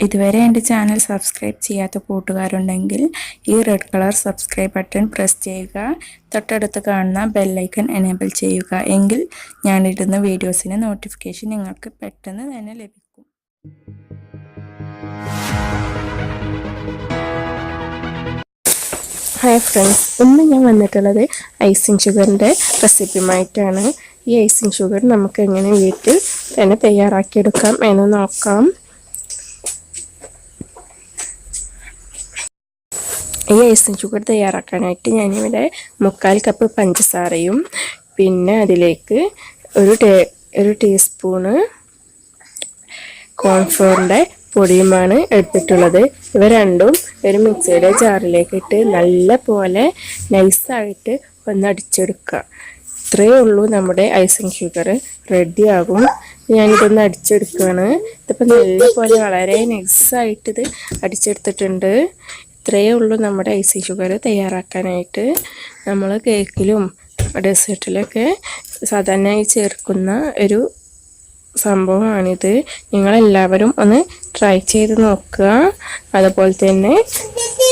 ഇതുവരെ എൻ്റെ channel subscribe ചെയ്യാത്ത കൂട്ടുകാരുണ്ടെങ്കിൽ ഈ red colour subscribe button press ചെയ്യുക. തൊട്ടടുത്ത് കാണുന്ന ബെല്ലൈക്കൺ എനേബിൾ ചെയ്യുക. എങ്കിൽ ഞാനിടുന്ന വീഡിയോസിന് നോട്ടിഫിക്കേഷൻ നിങ്ങൾക്ക് പെട്ടെന്ന് തന്നെ ലഭിക്കും. ഹായ് ഫ്രണ്ട്സ്, ഇന്ന് ഞാൻ വന്നിട്ടുള്ളത് ഐസിങ് ഷുഗറിൻ്റെ റെസിപ്പിയുമായിട്ടാണ്. ഈ ഐസിങ് ഷുഗർ നമുക്ക് എങ്ങനെ വീട്ടിൽ തന്നെ തയ്യാറാക്കിയെടുക്കാം എന്ന് നോക്കാം. ഈ ഐസിങ് ഷുഗർ തയ്യാറാക്കാനായിട്ട് ഞാനിവിടെ 3/4 കപ്പ് പഞ്ചസാരയും പിന്നെ അതിലേക്ക് ഒരു ടീസ്പൂണ് കോൺഫ്ലോറിൻ്റെ പൊടിയുമാണ് എടുത്തിട്ടുള്ളത്. ഇവ രണ്ടും ഒരു മിക്സിയുടെ ജാറിലേക്ക് ഇട്ട് നല്ല പോലെ നൈസായിട്ട് ഒന്ന് അടിച്ചെടുക്കുക. ഇത്രയേ ഉള്ളൂ, നമ്മുടെ ഐസിങ് ഷുഗർ റെഡിയാകും. ഞാനിതൊന്ന് അടിച്ചെടുക്കുകയാണ്. ഇതിപ്പോൾ നല്ല പോലെ വളരെ നൈസായിട്ട് ഇത് അടിച്ചെടുത്തിട്ടുണ്ട്. ഇത്രയേ ഉള്ളൂ നമ്മുടെ ഐസിങ് ഷുഗർ തയ്യാറാക്കാനായിട്ട്. നമ്മൾ കേക്കിലും ഡെസേർട്ടിലൊക്കെ സാധാരണയായി ചേർക്കുന്ന ഒരു സംഭവമാണിത്. നിങ്ങളെല്ലാവരും ഒന്ന് ട്രൈ ചെയ്ത് നോക്കുക. അതുപോലെ തന്നെ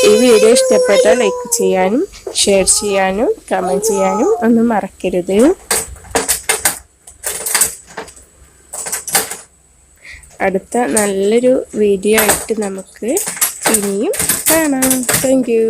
ഈ വീഡിയോ ഇഷ്ടപ്പെട്ടാൽ ലൈക്ക് ചെയ്യാനും ഷെയർ ചെയ്യാനും കമൻറ്റ് ചെയ്യാനും ഒന്നും മറക്കരുത്. അടുത്ത നല്ലൊരു വീഡിയോ ആയിട്ട് നമുക്ക് ഇനിയും കാണാം. Thank you.